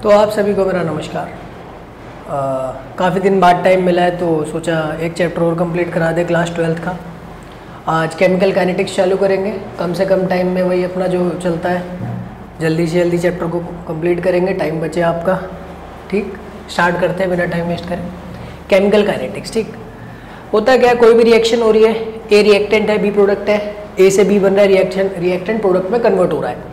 तो आप सभी को मेरा नमस्कार। काफ़ी दिन बाद टाइम मिला है तो सोचा एक चैप्टर और कंप्लीट करा दे क्लास 12th का। आज केमिकल काइनेटिक्स चालू करेंगे, कम से कम टाइम में वही अपना जो चलता है जल्दी से जल्दी चैप्टर को कंप्लीट करेंगे, टाइम बचे आपका। ठीक, स्टार्ट करते हैं बिना टाइम वेस्ट करें। केमिकल काइनेटिक्स, ठीक होता क्या है, कोई भी रिएक्शन हो रही है, ए रिएक्टेंट है, बी प्रोडक्ट है, ए से बी बन रहा है, रिएक्टेंट प्रोडक्ट में कन्वर्ट हो रहा है।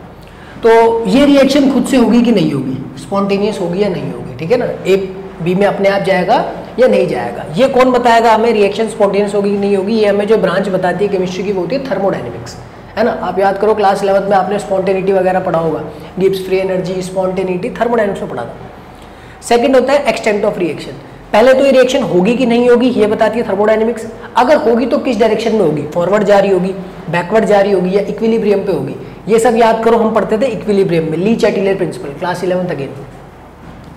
तो ये रिएक्शन खुद से होगी कि नहीं होगी, स्पॉन्टेनियस होगी या नहीं होगी, ठीक है ना। ए बी में अपने आप जाएगा या नहीं जाएगा, ये कौन बताएगा हमें रिएक्शन स्पॉन्टेनियस होगी कि नहीं होगी। ये हमें जो ब्रांच बताती है केमिस्ट्री की वो होती है थर्मोडायनेमिक्स, है ना। आप याद करो क्लास 11th में आपने स्पॉन्टेनिटी वगैरह पढ़ा होगा, Gibbs free energy, spontaneity, thermodynamics में पढ़ा था। सेकंड होता है एक्सटेंट ऑफ रिएक्शन। पहले तो ये रिएक्शन होगी कि नहीं होगी ये बताती है थर्मोडायनेमिक्स। अगर होगी तो किस डायरेक्शन में होगी, फॉरवर्ड जा रही होगी, बैकवर्ड जा रही होगी या इक्विलिब्रियम पे होगी। ये सब याद करो, हम पढ़ते थे इक्विलिब्रियम में, ली चैटिलर प्रिंसिपल, क्लास 11th अगेन।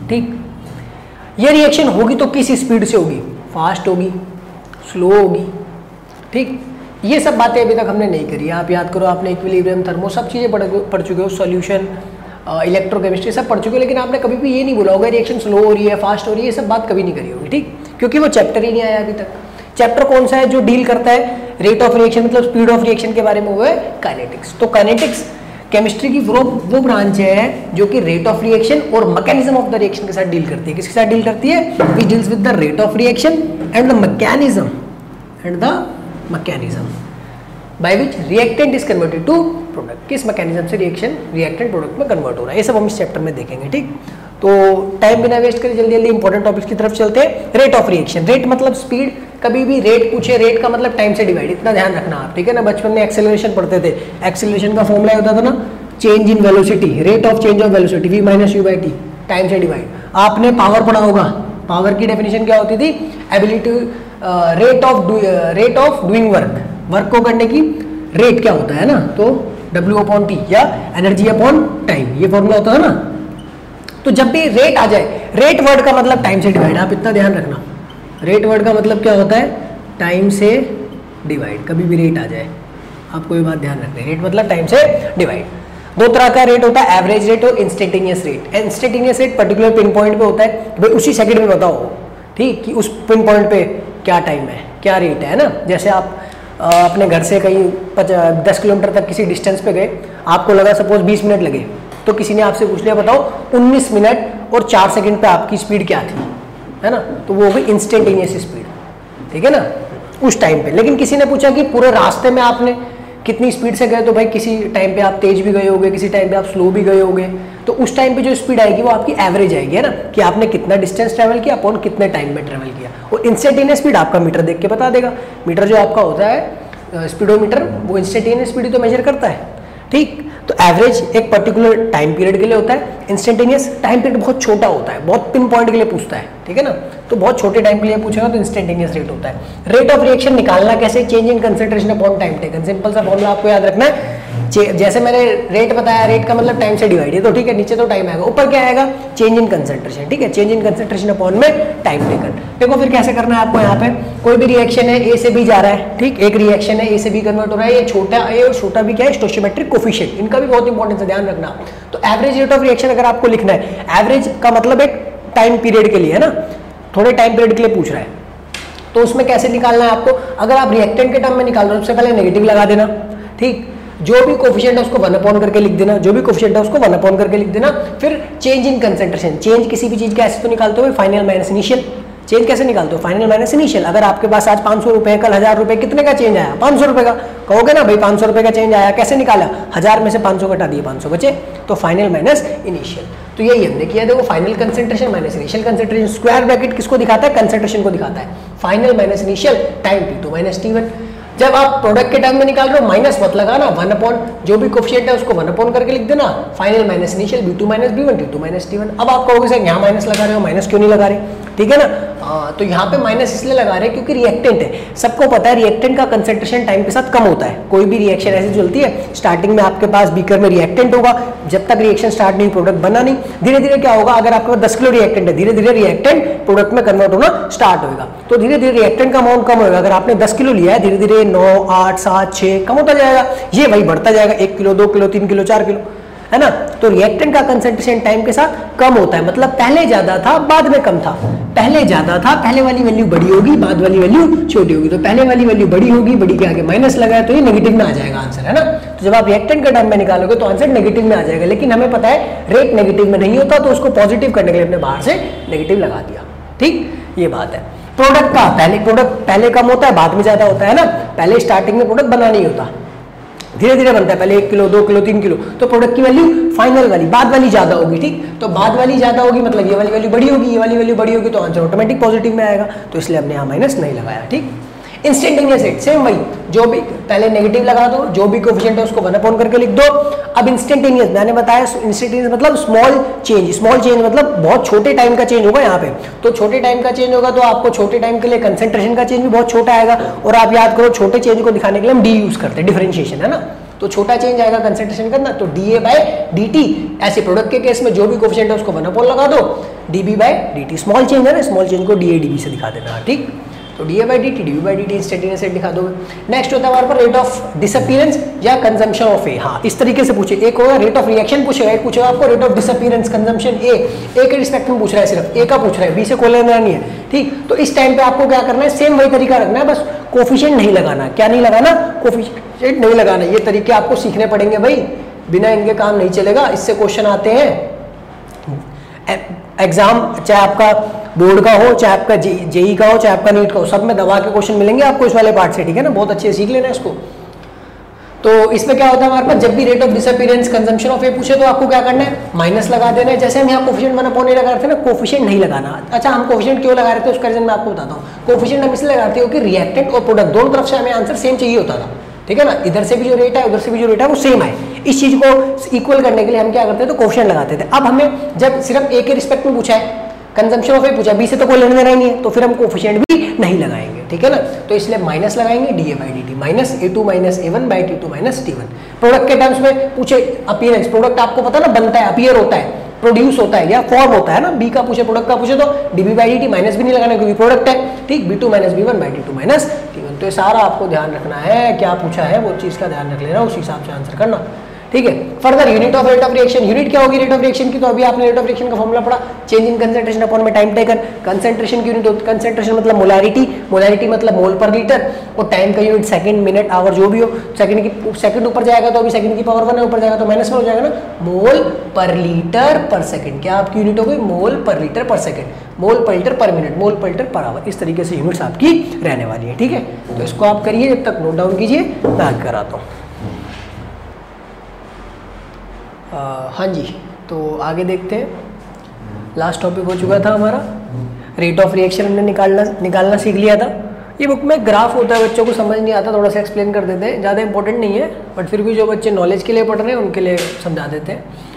ठीक, ये रिएक्शन होगी तो किस स्पीड से होगी, फास्ट होगी, स्लो होगी। ठीक, ये सब बातें अभी तक हमने नहीं करी। आप याद करो, आपने इक्विलिब्रियम, थर्मो सब चीज़ें पढ़ चुके हो, सॉल्यूशन, इलेक्ट्रोकेमिस्ट्री सब पढ़ चुके हो, लेकिन आपने कभी भी ये नहीं बोला होगा रिएक्शन स्लो हो रही है, फास्ट हो रही है, ये सब बात कभी नहीं करी होगी। ठीक, क्योंकि वो चैप्टर ही नहीं आया अभी तक। चैप्टर कौन सा है जो डील करता है रेट ऑफ रिएक्शन मतलब स्पीड ऑफ रिएक्शन के बारे में, वो है काइनेटिक्स। तो काइनेटिक्स केमिस्ट्री की वो ब्रांच है जो कि रेट ऑफ रिएक्शन और मैकेनिज्म ऑफ द रिएक्शन के साथ डील करती है। किसके साथ डील करती है, which deals with the rate of reaction and the mechanism by which reactant is converted to product. किस मैकेनिज्म से रिएक्टेंट प्रोडक्ट में कन्वर्ट हो रहा है, ये सब हम इस चैप्टर में देखेंगे। ठीक, तो टाइम बिना वेस्ट करें जल्दी जल्दी इंपॉर्टेंट टॉपिक्स की तरफ चलते हैं। रेट ऑफ रिएक्शन, रेट मतलब स्पीड। कभी भी रेट पूछे, रेट का मतलब टाइम से डिवाइड, इतना ध्यान रखना आप, ठीक है ना। बचपन में एक्सेलरेशन पढ़ते थे, एक्सेलरेशन का फॉर्मूला होता था ना, change in velocity, rate of change of velocity v minus u by T, time से डिवाइड। आपने पावर पढ़ा होगा, पावर की डेफिनेशन क्या होती थी, ability, rate of doing work, work को करने की रेट क्या होता है ना, तो W अपॉन टी या एनर्जी अपॉन टाइम, ये फॉर्मूला होता है ना। तो जब भी रेट आ जाए, रेट वर्ड का मतलब टाइम से डिवाइड, आप इतना ध्यान रखना। रेट वर्ड का मतलब क्या होता है, टाइम से डिवाइड। कभी भी रेट आ जाए आपको ये बात ध्यान रखनी है, रेट मतलब टाइम से डिवाइड। दो तरह का रेट होता है, एवरेज रेट और instantaneous rate. Instantaneous rate particular pin point पे होता है, भाई उसी सेकंड में बताओ, ठीक, कि उस पिन पॉइंट पे क्या टाइम है, क्या रेट है ना। जैसे आप अपने घर से कहीं 10 किलोमीटर तक किसी डिस्टेंस पे गए, आपको लगा सपोज 20 मिनट लगे, तो किसी ने आपसे पूछ लिया बताओ 19 मिनट और 4 सेकंड पे आपकी स्पीड क्या थी, है ना, तो वो होगी इंस्टेंटेनियस स्पीड, ठीक है ना, उस टाइम पे। लेकिन किसी ने पूछा कि पूरे रास्ते में आपने कितनी स्पीड से गए, तो भाई किसी टाइम पे आप तेज भी गए होगे, किसी टाइम पे आप स्लो भी गए होगे, तो उस टाइम पे जो स्पीड आएगी वो आपकी एवरेज आएगी, है ना, कि आपने कितना डिस्टेंस ट्रेवल किया अपॉन कितने टाइम में ट्रेवल किया। और इंस्टेंटेनियस स्पीड आपका मीटर देख के बता देगा। मीटर जो आपका होता है स्पीडोमीटर, वो इंस्टेंटेनियस स्पीड तो मेजर करता है। ठीक, तो एवरेज एक पर्टिकुलर टाइम पीरियड के लिए होता है, इंस्टेंटेनियस टाइम पीरियड बहुत छोटा होता है, बहुत पिन पॉइंट के लिए पूछता है, ठीक है ना, तो बहुत छोटे टाइम के लिए पूछेगा तो इंस्टेंटेनियस रेट होता है। रेट ऑफ रिएक्शन निकालना कैसे, change in concentration upon time taken. Simple सा फॉर्मूला आपको याद रखना है, जैसे मैंने रेट बताया, रेट का मतलब टाइम से डिवाइड है, तो ठीक है, नीचे तो टाइम आएगा, ऊपर क्या आएगा, चेंज इन कंसंट्रेशन, ठीक है, चेंज इन कंसंट्रेशन अपॉन में टाइम टेकन। देखो फिर कैसे करना है आपको, यहाँ पे कोई भी रिएक्शन है, ए से बी जा रहा है, ठीक, एक रिएक्शन है ए से बी कन्वर्ट हो रहा है, ये छोटा ए और छोटा बी क्या है, स्टोइचियोमेट्रिक कोफिशिएंट, इनका भी बहुत इंपॉर्टेंस है, ध्यान रखना। तो एवरेज रेट ऑफ रिएक्शन अगर आपको लिखना है, एवरेज का मतलब एक टाइम पीरियड के लिए, है ना, थोड़े टाइम पीरियड के लिए पूछ रहा है, तो उसमें कैसे निकालना है आपको। अगर आप रिएक्टेंट के टर्म में निकाल रहे हो, सबसे पहले नेगेटिव लगा देना, ठीक, जो भी कोफिशिएंट है उसको 1 अपॉन करके लिख देना, जो भी कोफिशिएंट है उसको 1 अपॉन करके लिख देना। फिर चेंज इन कंसंट्रेशन, चेंज किसी भी चीज का ऐसे तो निकालते हो फाइनल माइनस इनिशियल, चेंज कैसे निकालते हो, फाइनल माइनस इनिशियल। अगर आपके पास आज 500 रुपए, कल 1000 रुपए, कितने का चेंज आया, 500 रुपए का, कहोगे ना भाई 500 रुपए का चेंज आया, कैसे निकाला, 1000 में से 500 घटा दिए, 500 बचे, तो फाइनल माइनस इनिशियल। तो यही हमने किया, देखो final concentration minus initial concentration, square bracket किसको दिखाता है, कंसंट्रेशन को दिखाता है, final minus initial time T2 minus T1। जब आप प्रोडक्ट के टर्म में निकाल रहे हो, माइनस मत लगाना, 1 अपॉन जो भी कोफिशिएंट है उसको 1 अपॉन करके लिख देना, final minus initial B2 minus B1 T2 minus T1। अब आप कहोगे सर यहाँ माइनस लगा रहे हो, माइनस क्यों नहीं लगा रहे, ठीक है ना, तो यहाँ पे माइनस इसलिए लगा रहे हैं क्योंकि रिएक्टेंट है, सबको पता है रिएक्टेंट का कंसंट्रेशन टाइम के साथ कम होता है। कोई भी रिएक्शन ऐसी चलती है, स्टार्टिंग में आपके पास बीकर में रिएक्टेंट होगा, जब तक रिएक्शन स्टार्ट नहीं प्रोडक्ट बना नहीं, धीरे धीरे क्या होगा, अगर आपके पास 10 किलो रिएक्टेंट है, धीरे धीरे रिएक्टेंट प्रोडक्ट में कन्वर्ट होना स्टार्ट होगा, तो धीरे धीरे रिएक्टेंट का अमाउंट कम होगा। अगर आपने 10 किलो लिया है, धीरे धीरे 9, 8, 7, 6 कम होता जाएगा, ये वही बढ़ता जाएगा, 1 किलो, 2 किलो, 3 किलो, 4 किलो। है ना। तो रिएक्टेंट का कंसंट्रेशन टाइम के साथ कम होता है, मतलब पहले ज्यादा था बाद में कम था, पहले ज्यादा था पहले वाली वैल्यू बड़ी होगी बाद वाली वैल्यू छोटी होगी, तो पहले वाली वैल्यू बड़ी होगी, बड़ी के आगे माइनस लगाया तो ये नेगेटिव में आ जाएगा आंसर, है ना। तो जब आप रिएक्टेंट का टर्म में निकालोगे तो आंसर नेगेटिव में आ जाएगा, लेकिन हमें पता है रेट नेगेटिव में नहीं होता, तो उसको पॉजिटिव करने के लिए हमने बाहर से नेगेटिव लगा दिया, ठीक, ये बात है। प्रोडक्ट का प्रोडक्ट पहले कम होता है बाद में ज्यादा होता है ना, पहले स्टार्टिंग में प्रोडक्ट बना नहीं होता, धीरे धीरे बनता है, पहले 1 किलो 2 किलो 3 किलो, तो प्रोडक्ट की वैल्यू फाइनल वाली बाद वाली ज्यादा होगी, ठीक। तो बाद वाली ज्यादा होगी मतलब ये वाली वैल्यू बड़ी होगी, ये वाली वैल्यू बड़ी होगी, तो आंसर ऑटोमेटिक पॉजिटिव में आएगा, तो इसलिए हमने यहाँ माइनस नहीं लगाया, ठीक। इंस्टेंटेनियस रेट सेम वही, जो भी पहले नेगेटिव लगा दो, जो भी कोएफिशिएंट है उसको 1 अपॉन करके लिख दो। अब इंस्टेंटेनियस मैंने बताया, इंस्टेंटेनियस मतलब स्मॉल चेंज मतलब बहुत छोटे टाइम का चेंज होगा यहाँ पे, तो छोटे टाइम का चेंज होगा तो आपको छोटे टाइम के लिए कंसेंट्रेशन का चेंज भी बहुत छोटा आएगा, और आप याद करो छोटे चेंज को दिखाने के लिए हम डी यूज करते हैं, डिफरेंशिएशन, है ना। तो छोटा चेंज आएगा कंसेंट्रेशन करना, तो dA/dt, ऐसे प्रोडक्ट के केस में जो भी कोएफिशिएंट है उसको 1 अपॉन लगा दो, dB/dt स्मॉल चेंज है ना, स्मॉल चेंज को dA/dB से दिखा देना, ठीक। तो dA/dt dB/dt इंस्टेंटेनियस रेट दिखा दोगे। नेक्स्ट होता है हमारे पास रेट ऑफ डिसअपीयरेंस या कंजम्पशन ऑफ ए, हाँ इस तरीके से पूछे, एक होगा रेट ऑफ रिएक्शन पूछेगा, एक पूछेगा आपको रेट ऑफ डिसअपीयरेंस कंजम्पशन ए के रिस्पेक्ट में पूछ रहा है, सिर्फ ए का पूछ रहा है, बी से कोई लेना नहीं है, ठीक। तो इस टाइम पे आपको क्या करना है, सेम वही तरीका रखना है, बस कोएफिशिएंट नहीं लगाना, क्या नहीं लगाना, कोएफिशिएंट नहीं लगाना, ये तरीके आपको सीखने पड़ेंगे भाई, बिना इनके काम नहीं चलेगा, इससे क्वेश्चन आते हैं एग्जाम, चाहे आपका बोर्ड का हो, चाहे आपका जेई का हो, चाहे आपका नीट का हो, सब में दबा के क्वेश्चन मिलेंगे आपको इस वाले पार्ट से, ठीक है ना, बहुत अच्छे से सीख लेना इसको। तो इसमें क्या होता है हमारे पास, जब भी rate of disappearance consumption of A पूछे तो आपको क्या करना है, माइनस लगा देना है, जैसे हम यहाँ कोएफिशिएंट 1 अपॉन ए लगा रहे थे ना, कोएफिशिएंट नहीं लगाना। अच्छा हम कोएफिशिएंट क्यों लगा रहे थे उसका रीजन मैं आपको बताता हूँ। कोएफिशिएंट हम इसलिए लगाते हैं क्योंकि रिएक्टेंट और प्रोडक्ट दोनों तरफ से हमें आंसर सेम चाहिए होता था, ठीक है ना, इधर से भी जो रेट है उधर से भी जो रेट है वो सेम है, इस चीज को इक्वल करने के लिए हम क्या करते थे, तो कोएफिशिएंट लगाते थे। अब हमें जब सिर्फ ए के रिस्पेक्ट में पूछा है, कंजम्पशन ऑफ ए पूछा, बी से तो कोई लेना देना ही नहीं है, तो फिर हम कोएफिशिएंट भी नहीं लगाएंगे, ठीक है ना। तो इसलिए माइनस लगाएंगे dA/dt minus A2 minus A1/T2 minus T1। Product के टर्म्स में पूछे अपीयरेंस, प्रोडक्ट आपको पता ना बनता है, अपीयर होता है, प्रोड्यूस होता है या फॉर्म होता है ना, बी का पूछे प्रोडक्ट का पूछे तो dB/dt माइनस भी नहीं लगाना क्योंकि प्रोडक्ट है, ठीक, B2 minus B1/T2 minus T1। तो ये सारा आपको ध्यान रखना है, क्या पूछा है वो चीज का ध्यान रख लेना, उस हिसाब से आंसर करना, ठीक है। Further unit of rate of reaction, unit क्या होगी रेट ऑफ रिएक्शन की, तो अभी आपने रेट ऑफ रिएक्शन का फॉर्मूला पढ़ा, चेंज इन कंसंट्रेशन अपॉन में टाइम टेकन। कंसंट्रेशन की यूनिट होती है, कंसंट्रेशन मतलब मोलारिटी, मोलारिटी मतलब मोल पर लीटर, और टाइम का यूनिट सेकंड मिनट आवर जो भी हो, सेकंड ऊपर जाएगा तो अभी सेकंड की पावर 1 है, ऊपर जाएगा तो माइनस में हो जाएगा ना, मोल पर लीटर पर सेकंड, क्या आपकी यूनिट हो गई, मोल पर लीटर पर सेकंड, मोल पर लीटर पर मिनट, मोल पर लीटर पर आवर, इस तरीके से यूनिट्स आपकी रहने वाली है, ठीक है। तो इसको आप करिए, जब तक नोट डाउन कीजिए, मैं आगे कराता हूँ। हाँ जी, तो आगे देखते हैं, लास्ट टॉपिक हो चुका था हमारा, रेट ऑफ रिएक्शन हमने निकालना सीख लिया था। ये बुक में ग्राफ होता है, बच्चों को समझ नहीं आता, थोड़ा सा एक्सप्लेन कर देते हैं, ज़्यादा इंपॉर्टेंट नहीं है, बट फिर भी जो बच्चे नॉलेज के लिए पढ़ रहे हैं उनके लिए समझा देते हैं।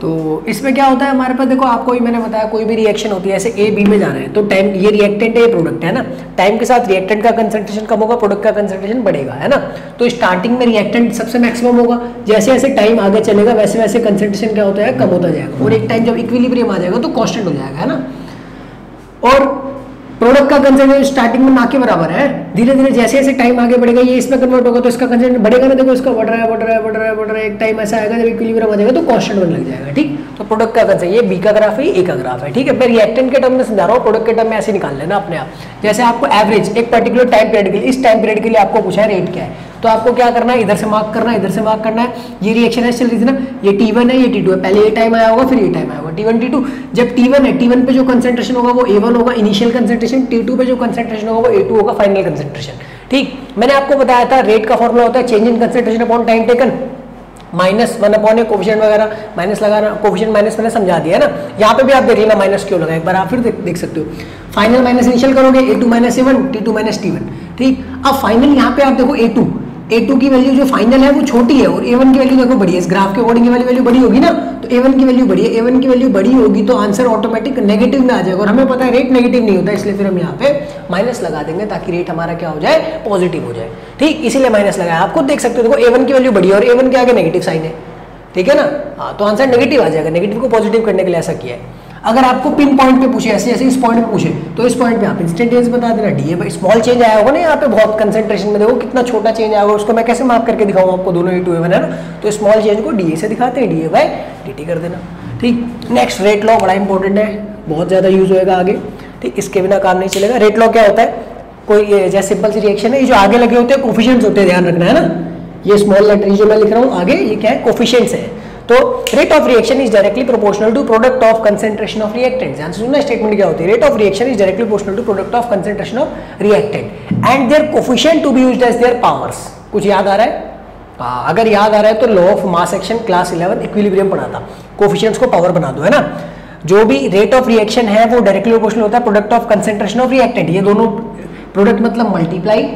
तो इसमें क्या होता है हमारे पास, देखो आपको ही मैंने बताया, कोई भी रिएक्शन होती है, ऐसे ए बी में जाना है, तो टाइम, ये रिएक्टेंट है ये प्रोडक्ट है ना, टाइम के साथ रिएक्टेंट का कंसंट्रेशन कम होगा, प्रोडक्ट का कंसंट्रेशन बढ़ेगा, है ना। तो स्टार्टिंग में रिएक्टेंट सबसे मैक्सिमम होगा, जैसे जैसे टाइम आगे चलेगा वैसे वैसे कंसंट्रेशन क्या होता है, कम होता जाएगा, और एक टाइम जब इक्विलिब्रियम आ जाएगा तो कांस्टेंट हो जाएगा, है ना। और प्रोडक्ट का कंसंट्रेशन स्टार्टिंग में ना के बराबर है, धीरे धीरे जैसे जैसे टाइम आगे बढ़ेगा ये इसमें कन्वर्ट होगा तो इसका कंसंट्रेशन बढ़ेगा ना, देखो इसका बढ़ रहा है, एक टाइम ऐसा आएगा जब इक्विलिब्रियम आ जाएगा तो कांस्टेंट होने लग जाएगा, ठीक। तो प्रोडक्ट का कंसंट्रेशन, ये बी का ग्राफ है, ए का ग्राफ है, ठीक है। मैं रिएक्टेंट के टर्म में समझा रहा हूँ, प्रोडक्ट के टर्म में ऐसे निकाल लेना अपने आप। जैसे आपको एवरेज एक पर्टिकुलर टाइम पीरियड के लिए, इस टाइम पीरियड के लिए आपको पूछा है रेट क्या है, तो आपको क्या करना है, इधर से मार्क करना है, इधर से मार्क करना है। ये रिएक्शन ऐसे चल रही थी ना, ये T1 है, ये T2 है, पहले ये टाइम आया होगा फिर ये टाइम आया होगा, T1 T2। जब T1 है, T1 पे जो कंसंट्रेशन होगा वो A1 होगा इनिशियल कंसंट्रेशन, T2 पे जो कंसंट्रेशन होगा वो A2 होगा फाइनल कंसंट्रेशन, ठीक। मैंने आपको बताया था रेट का फॉर्मूला होता है change in concentration upon time taken, minus 1 upon coefficient वगैरह माइनस लगाना, कोएफिशिएंट माइनस मैंने समझा दिया है ना। यहाँ पे भी आप देख लेना माइनस क्यों लगा, एक बार आप फिर देख सकते हो। फाइनल माइनस इनिशियल करोगे, A2 minus A1, T2 minus T1, ठीक। अब फाइनल यहाँ पे आप देखो A2 की वैल्यू जो फाइनल है वो छोटी है और A1 की वैल्यू देखो बड़ी है, इस ग्राफ के अकॉर्डिंग ये वाली वैल्यू बड़ी होगी ना, तो A1 की वैल्यू बड़ी है, A1 की वैल्यू बड़ी होगी तो आंसर ऑटोमेटिक नेगेटिव में आ जाएगा, और हमें पता है रेट नेगेटिव नहीं होता, इसलिए फिर हम यहाँ पे माइनस लगा देंगे ताकि रेट हमारा क्या हो जाए, पॉजिटिव हो जाए, ठीक। इसीलिए माइनस लगाया, आप खुद देख सकते हो, देखो A1 की वैल्यू बड़ी है और A1 के आगे नेगेटिव साइन है, ठीक है ना, हाँ, तो आंसर नेगेटिव आ जाएगा, नेगेटिव को पॉजिटिव करने के लिए ऐसा किया है। अगर आपको पिन पॉइंट पे पूछे, ऐसे जैसे इस पॉइंट पे पूछे, तो इस पॉइंट पे आप इंस्टेंटेनियस बता देना डीए। स्मॉल चेंज आया होगा ना यहाँ पे बहुत कंसेंट्रेशन में, देखो कितना छोटा चेंज आया होगा, उसको मैं कैसे मार्क करके दिखाऊँ आपको, दोनों A2A1 है ना, तो स्मॉल चेंज को डीए से दिखाते हैं, डीए बाय dt कर देना। ठीक, नेक्स्ट रेट लॉ बड़ा इंपॉर्टेंट है, बहुत ज़्यादा यूज होएगा आगे। ठीक, इसके बिना काम नहीं चलेगा। रेट लॉ क्या होता है, कोई जैसे सिंपल सी रिएक्शन है, ये जो आगे लगे होते हैं कोफिशिएंट्स होते हैं, ध्यान रखना है ना, ये स्मॉल लेटर जो मैं लिख रहा हूँ आगे, ये क्या है, कोफिशिएंट्स है। तो rate of reaction is directly proportional to product of concentration of reactant. ध्यान से सुनना स्टेटमेंट क्या होती है, rate of reaction is directly proportional to product of concentration of reactant and their coefficient to be used as their powers. कुछ याद आ रहा है? अगर याद आ रहा है तो law of mass action class 11 equilibrium पढ़ा था, कोफिशिएंट्स को पावर बना दो, है ना। जो भी रेट ऑफ रिएक्शन है वो डायरेक्टली प्रोपोर्शनल होता है product of concentration of reactant. ये दोनों प्रोडक्ट मतलब मल्टीप्लाई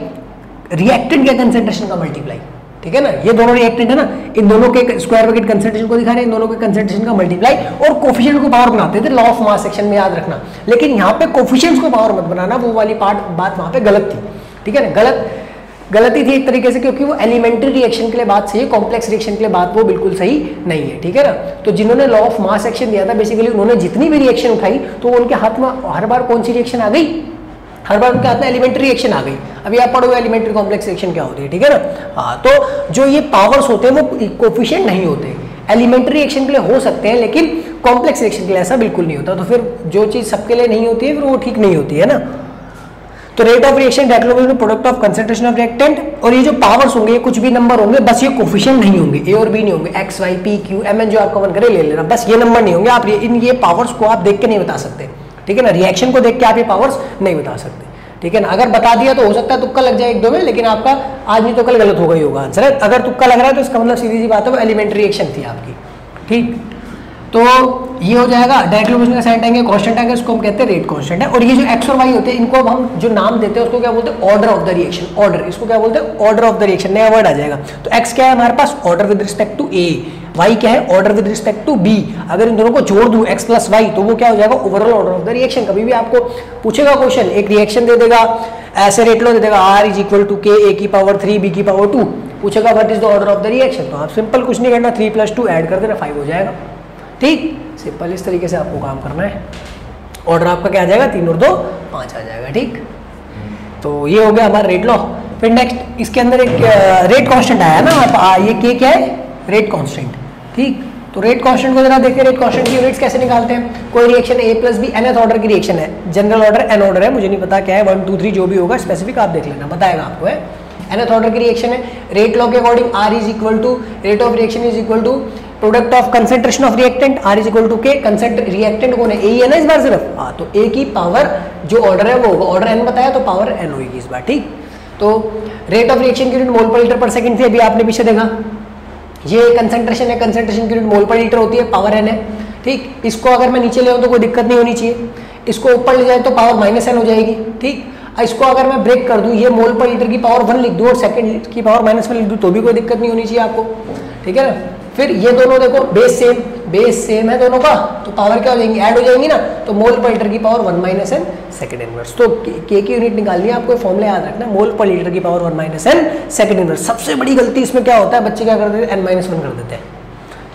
रिएक्टेंट के कंसेंट्रेशन का मल्टीप्लाई, ठीक है ना, ये दोनों रिएक्टेंट है ना, इन दोनों के स्क्वायर ब्रैकेट कंसेंट्रेशन को दिखा रहे हैं, इन दोनों के कंसेंट्रेशन का मल्टीप्लाई और कोफिशिएंट को पावर बनाते थे, लॉ ऑफ मास सेक्शन में याद रखना। लेकिन यहाँ पे कोफिशिएंट्स को पावर मत बनाना, वो वाली बात वहां पे गलत थी, ठीक है ना, गलती थी एक तरीके से, क्योंकि वो एलिमेंट्री रिएक्शन के लिए बात सही है, कॉम्प्लेक्स रिएक्शन के लिए बात वो बिल्कुल सही नहीं है, ठीक है ना। तो जिन्होंने लॉ ऑफ मास सेक्शन दिया था बेसिकली उन्होंने जितनी भी रिएक्शन उठाई तो उनके हाथ में हर बार कौन सी रिएक्शन आ गई, हर बार उनके हाथ में एलिमेंट्री रिएक्शन आ गई। अभी आप पढ़ोगे एलिमेंट्री कॉम्प्लेक्स रिएक्शन क्या होती है, ठीक है ना। हाँ, तो जो ये पावर्स होते हैं वो कोफिशिएंट नहीं होते, एलिमेंट्री रिएक्शन के लिए हो सकते हैं लेकिन कॉम्प्लेक्स रिएक्शन के लिए ऐसा बिल्कुल नहीं होता। तो फिर जो चीज सबके लिए नहीं होती है फिर वो ठीक नहीं होती है ना। तो rate of reaction directly product of concentration of reactant, और ये जो पावर्स होंगे ये कुछ भी नंबर होंगे, बस ये कोफिशिएंट नहीं होंगे, ए और बी नहीं होंगे, X Y P Q M N जो आपको मन करे ले लेना, बस ये नंबर नहीं होंगे। आप ये पावर्स को आप देख के नहीं बता सकते, ठीक है ना, रिएक्शन को देख के आप ये पावर्स नहीं बता सकते, ठीक है ना। अगर बता दिया तो हो सकता है तुक्का लग जाए एक दो में, लेकिन आपका आज नहीं तो कल गलत होगा ही होगा आंसर है। अगर तुक्का लग रहा है तो इसका मतलब सीधी सी बात है वो एलिमेंट्री रिएक्शन थी आपकी, ठीक। तो ये हो जाएगा डायरेक्टली प्रोपोर्शनल का साइन आएंगे, कांस्टेंट आएंगे, उसको हम कहते हैं रेट कांस्टेंट है। और ये जो एक्स और वाई होते हैं इनको अब हम जो नाम देते हैं उसको क्या बोलते हैं, order of the reaction, order, इसको क्या बोलते हैं, ऑर्डर ऑफ द रिएक्शन, नया वर्ड आ जाएगा। तो एक्स क्या है हमारे पास, order with respect to A, Y क्या है, order with respect to B. अगर इन दोनों को जोड़ दूं एक्स प्लस वाई तो वो क्या हो जाएगा, overall order of the reaction. कभी भी आपको पूछेगा क्वेश्चन, एक रिएक्शन दे देगा, ऐसे रेट लो दे देगा, आर इज इक्वल टू के ए की पावर 3 बी की पावर 2, पूछेगा what is the order of the reaction, तो आप सिंपल कुछ नहीं करना, 3 + 2 ऐड कर देना 5 हो जाएगा, ठीक। सिंपल इस तरीके से आपको काम करना है। ऑर्डर आपका क्या आ जाएगा, 3 और 2 5 आ जाएगा, ठीक। तो ये हो गया हमारा रेट लॉ। फिर नेक्स्ट इसके अंदर एक रेट कांस्टेंट आया ना, ये के क्या है, रेट कांस्टेंट, ठीक। तो रेट कांस्टेंट को जरा देखिए, रेट कांस्टेंट की यूनिट्स कैसे निकालते हैं। कोई रिएक्शन ए प्लस बी nth ऑर्डर की रिएक्शन है, जनरल ऑर्डर n ऑर्डर है, मुझे नहीं पता क्या है, 1 2 3 जो भी होगा स्पेसिफिक आप देख लेना, बताएगा आपको, है nth ऑर्डर की रिएक्शन है। रेट लॉ के according R is equal to rate of reaction is equal to product of concentration of reactant, R is equal to K, reactant कौन है, ए ही है ना इस बार सिर्फ, हाँ, तो ए की पावर जो ऑर्डर है वो होगा, ऑर्डर n बताया तो पावर n होगी इस बार, ठीक। तो रेट ऑफ रिएक्शन की यूनिट मोल पर लीटर पर सेकंड थी, अभी आपने पीछे देखा, ये कंसेंट्रेशन है, कंसेंट्रेशन की यूनिट मोल पर लीटर होती है, पावर n है, ठीक। इसको अगर मैं नीचे ले आऊँ तो कोई दिक्कत नहीं होनी चाहिए, इसको ऊपर ले जाए तो पावर -n हो जाएगी, ठीक। इसको अगर मैं ब्रेक कर दूं, ये मोल पर लीटर की पावर 1 लिख दूं और सेकंड की पावर -1 लिख दूं तो भी कोई दिक्कत नहीं होनी चाहिए आपको, ठीक है ना। फिर ये दोनों देखो बेस सेम है दोनों का, तो पावर क्या हो जाएंगी, ऐड हो जाएंगी ना, तो मोल पर लीटर की पावर 1 - n सेकंड इनवर्स। तो के की यूनिट निकालनी है आपको, फॉर्मूला याद रखना, मोल पर लीटर की पावर 1 - n सेकंड इनवर्स। सबसे बड़ी गलती इसमें क्या होता है, बच्चे क्या कर देते हैं, n-1 कर देते हैं,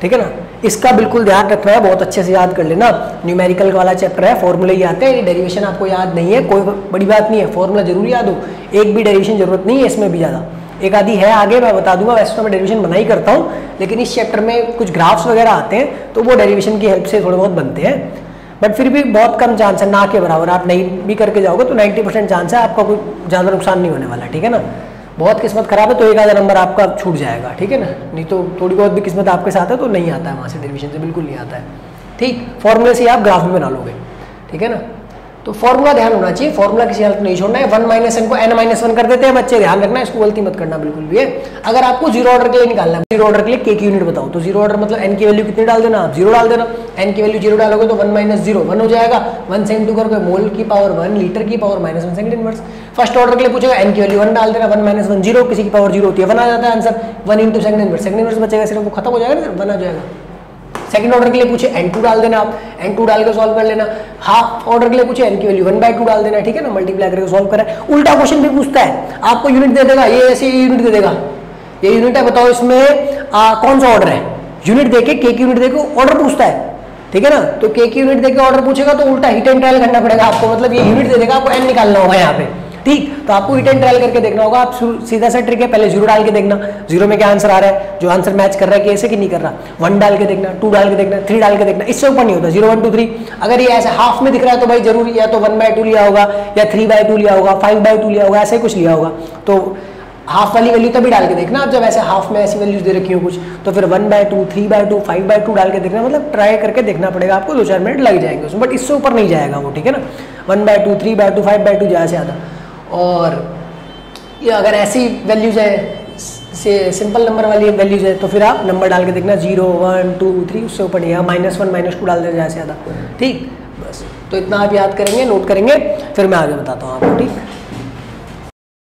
ठीक है ना। इसका बिल्कुल ध्यान रखना है, बहुत अच्छे से याद कर लेना, न्यूमेरिकल वाला चैप्टर है, फॉर्मूले ही आते हैं, डेरिवेशन आपको याद नहीं है कोई बड़ी बात नहीं है, फॉर्मूला जरूर याद हो, एक भी डेरिवेशन जरूरत नहीं है इसमें भी ज़्यादा, एक आधी है आगे मैं बता दूंगा, वैसे तो मैं डेरिवेशन बना ही करता हूँ, लेकिन इस चैप्टर में कुछ ग्राफ्स वगैरह आते हैं तो वो डेरिवेशन की हेल्प से थोड़े बहुत बनते हैं, बट फिर भी बहुत कम चांस है, ना के बराबर, आप नहीं भी करके जाओगे तो 90% चांस है आपका कोई ज़्यादा नुकसान नहीं होने वाला, ठीक है ना। बहुत किस्मत खराब है तो एक आधा नंबर आपका छूट जाएगा, ठीक है ना, नहीं तो थोड़ी बहुत भी किस्मत आपके साथ है तो नहीं आता है वहाँ से, डेरिवेशन से बिल्कुल नहीं आता है, ठीक। फॉर्मूले से आप ग्राफ में बना लोगे, ठीक है ना। तो फॉर्मूला ध्यान होना चाहिए, फॉर्मूला किसी हालत में नहीं छोड़ना है। 1 - n को n-1 कर देते हैं बच्चे, ध्यान रखना, इसको गलती मत करना बिल्कुल भी है। अगर आपको जीरो ऑर्डर के लिए निकालना है, जीरो ऑर्डर के लिए के की यूनिट बताओ, तो जीरो ऑर्डर मतलब n की वैल्यू कितनी डाल देना, आप 0 डाल देना, n की वैल्यू 0 डालोगे तो 1 - 0 1 हो जाएगा, 1 से इंटू करके मोल की पावर 1 लीटर की power -1 second inverse. First order के लिए पूछेगा, n की वैल्यू 1 डाल देना, 1 - 1 0, किसी की पावर 0 होती है 1 आ जाता है आंसर, 1 इंटू सेकंड इनवर्स बचेगा सिर्फ, वो खत्म हो जाएगा ना, 1 आ जाएगा। सेकंड ऑर्डर के लिए पूछे n2 डाल देना, आप n2 डाल के सॉल्व कर लेना। हाफ ऑर्डर के लिए पूछे n की वैल्यू 1/2 डाल देना, ठीक है ना, मल्टीप्लाई करके सॉल्व करें। उल्टा क्वेश्चन भी पूछता है, आपको यूनिट दे देगा, ये ऐसे यूनिट दे देगा, ये यूनिट है, बताओ इसमें कौन सा ऑर्डर है, यूनिट देके के की यूनिट देके ऑर्डर पूछता है, ठीक है ना। तो के की यूनिट देके ऑर्डर पूछेगा तो उल्टा हिट एंड ट्रायल करना पड़ेगा आपको, मतलब ये यूनिट दे देगा, आपको एन निकालना होगा यहाँ पे, ठीक। तो आपको हिट एंड ट्रायल करके देखना होगा। आप सीधा सा ट्रिक है, पहले 0 डाल के देखना, 0 में क्या आंसर आ रहा है, जो आंसर मैच कर रहा है कि ऐसे कि नहीं कर रहा, 1 डाल के देखना, 2 डाल के देखना, 3 डाल के देखना, इससे ऊपर नहीं होता 0 1 2 3। अगर ये ऐसे हाफ में दिख रहा है तो भाई जरूर या तो 1/2 लिया होगा, या 3/2 लिया होगा, 5/2 लिया होगा, ऐसे कुछ लिया होगा। तो हाफ वाली वैल्यू तभी डाल के देखना। अब जब ऐसे हाफ में ऐसी वैल्यूज दे रखी हो कुछ, तो फिर 1/2 3/2 5/2 डाल के देखना, मतलब ट्राई करके देखना पड़ेगा आपको, 2-4 मिनट लग जाएंगे उसमें, बट इससे ऊपर नहीं जाएगा वो, ठीक है ना। 1/2 3/2 5/2 ज़्यादा से ज़्यादा। और ये अगर ऐसी वैल्यूज है, सिंपल नंबर वाली वैल्यूज है, तो फिर आप नंबर डाल के देखना 0 1 2 3, उससे ऊपर नहीं है, -1 -2 डाल देना ज़्यादा से ज़्यादा, ठीक। बस तो इतना आप याद करेंगे, नोट करेंगे, फिर मैं आगे बताता हूँ आपको, ठीक।